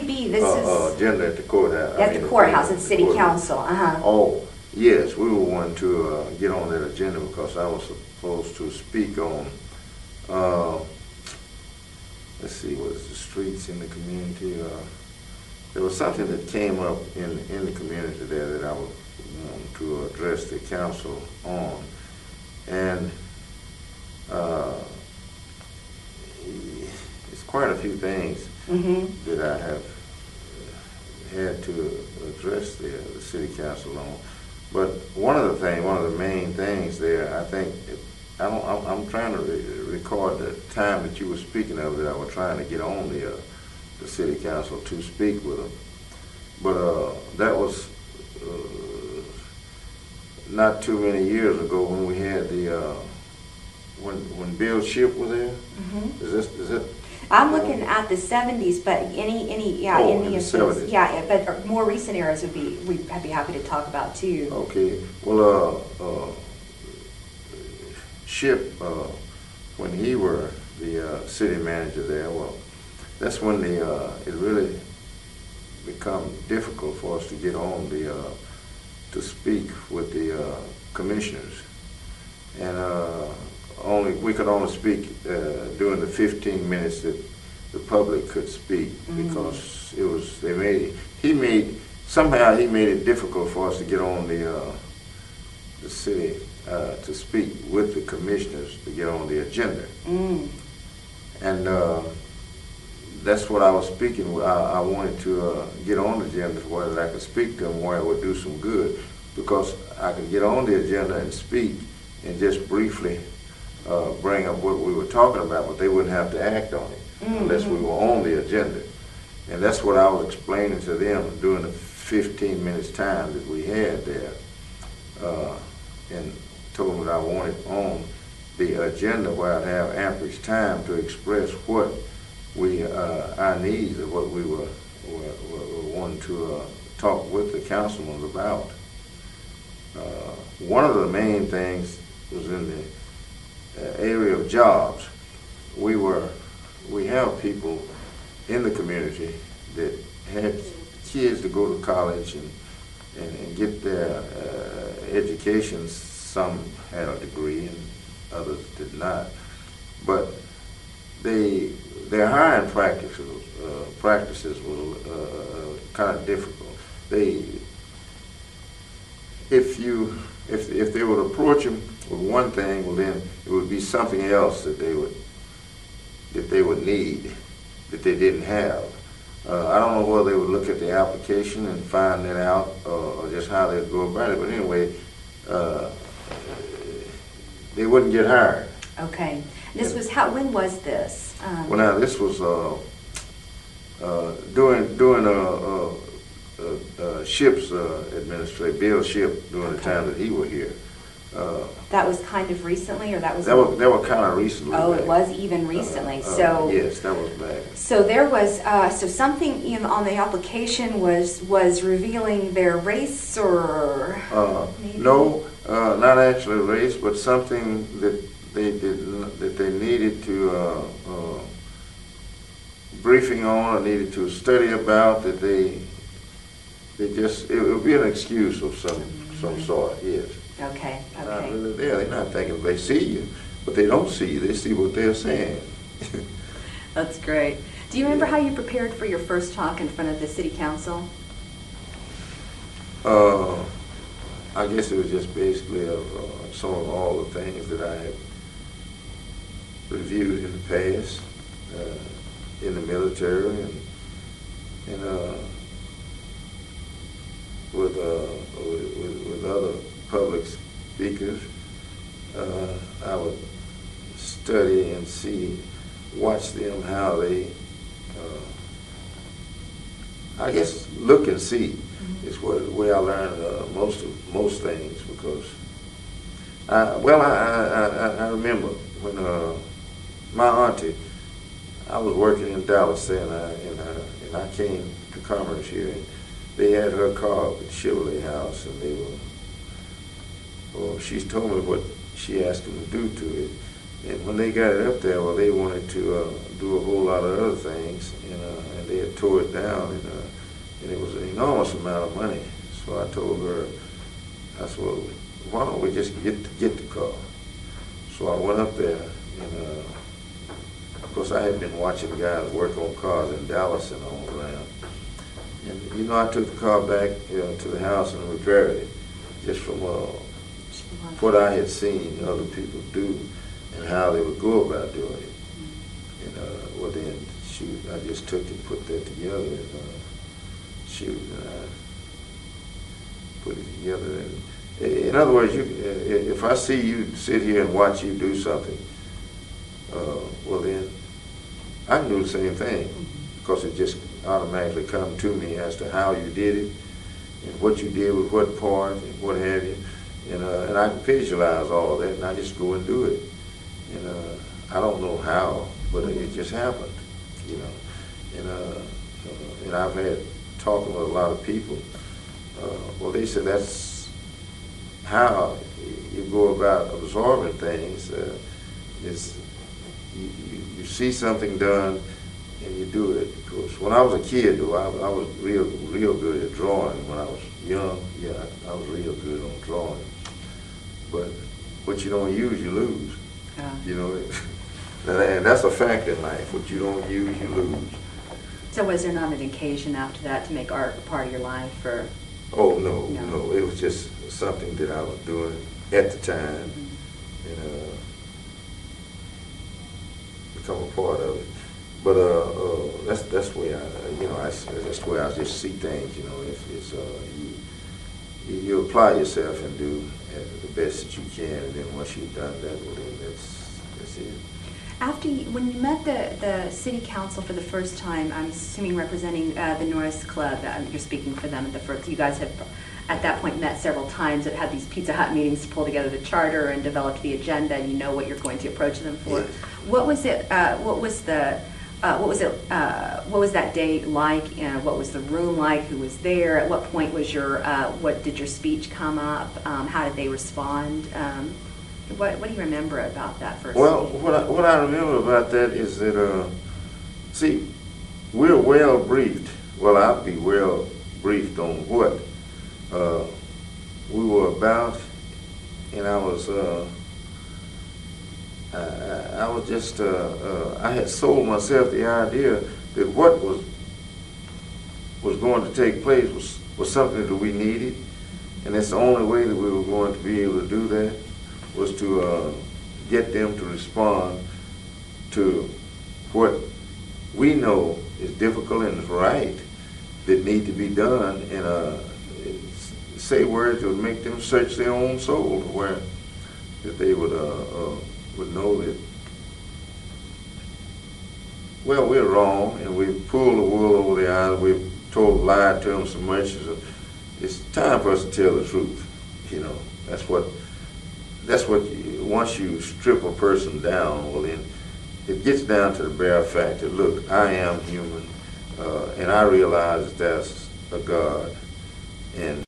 be? This is agenda at the courthouse. At the courthouse, at the city council. Oh, yes, we were wanting to get on that agenda because I was supposed to speak on, let's see, what is the streets in the community? There was something that came up in the community there that I was wanting to address the council on, and it's quite a few things that I have had to address the city council on. But one of the main things there, I think, I'm trying to record the time that you were speaking of that I was trying to get on the city council to speak with them. But that was not too many years ago when we had the when Bill Shipp was there. Is that? I'm looking at the 70s, but any in the 70s. Yeah, but more recent eras we'd be happy to talk about too. Okay. Well, Shipp, when he were the city manager there, well, that's when it really become difficult for us to get on to speak with the commissioners, and we could only speak during the 15 minutes that the public could speak, because he made it difficult for us to get on the city to speak with the commissioners to get on the agenda. And that's what I was speaking with. I wanted to get on the agenda where I could speak to them, where it would do some good, because I could get on the agenda and speak and just briefly bring up what we were talking about, but they wouldn't have to act on it unless we were on the agenda. And that's what I was explaining to them during the 15 minutes time that we had there, and told them that I wanted on the agenda where I'd have ample time to express what our needs and what we were wanting to talk with the councilmen about. One of the main things was in the area of jobs. We have people in the community that had kids to go to college and get their educations. Some had a degree and others did not, but their hiring practices were kind of difficult. If they would approach them with one thing, well, then it would be something else that they would need that they didn't have. I don't know whether they would look at the application and find that out, or just how they'd go about it. But anyway, they wouldn't get hired. Okay. When was this? Well, now this was during Shipp's administration, Bill Shipp, during the time that he was here. That was kind of recently, or that was? That was kind of recently. Oh, back. It was even recently. So yes, that was back. So there was so something on the application was revealing their race, or no, not actually race, but something that they needed to briefing on, or needed to study about, that it would be an excuse of some sort. Yes. Okay. Not really there. They're not thinking they see you, but they don't see you. They see what they're saying. That's great. Do you remember how you prepared for your first talk in front of the city council? I guess it was just basically some of all the things that I had reviewed in the past, in the military, and with other public speakers. I would study and watch them, how they, I guess, look and see is the way I learned most things, because I remember when my auntie, I was working in Dallas then, and I came to Commerce here, and they had her car at the Chevrolet house, and she told me what she asked them to do to it. And when they got it up there, well, they wanted to do a whole lot of other things, and they had tore it down, and it was an enormous amount of money. So I told her, I said, well, why don't we just get the car? So I went up there, and of course I had been watching guys work on cars in Dallas and all around. And you know, I took the car back to the house and repaired it, just from what I had seen other people do and how they would go about doing it. And well then, shoot, I just took and put that together, and and I put it together. And in other words, if I see you sit here and watch you do something, well then, I can do the same thing, because it just automatically come to me as to how you did it and what you did with what part and what have you. And I can visualize all of that, and I just go and do it. And I don't know how, but it just happened, you know. And I've had talking with a lot of people. Well, they said that's how you go about absorbing things. Is you see something done and you do it. Because when I was a kid, though, I was real good at drawing. When I was young, yeah, I was real good on drawing. But what you don't use, you lose. Yeah. You know, and that's a fact in life. What you don't use, you lose. So was there not an occasion after that to make art a part of your life? Or? Oh, no. It was just something that I was doing at the time, and become a part of it. But that's the way that's the way I just see things. You know, it's you apply yourself and do the best that you can, and then once you've done that, well, then that's it. When you met the city council for the first time, I'm assuming representing the Norris Club, you're speaking for them at the first. You guys have at that point met several times, and had these Pizza Hut meetings to pull together the charter and developed the agenda, and you know what you're going to approach them for. Yes. What was it? What was that day like? What was the room like? Who was there? At what point was what did your speech come up? How did they respond? What do you remember about that first? Well, what I remember about that is that see, we're well briefed. Well, I'll be well briefed on what we were about, and I was just I had sold myself the idea that what was going to take place was something that we needed, and that's the only way that we were going to be able to do that, was to get them to respond to what we know is difficult and is right, that need to be done, and say words that would make them search their own soul, where that they would know that, well, we're wrong, and we've pulled the wool over their eyes, we've lied to them so much. It's time for us to tell the truth. You know, that's what once you strip a person down, well then it gets down to the bare fact that, look, I am human, and I realize that there's a God, and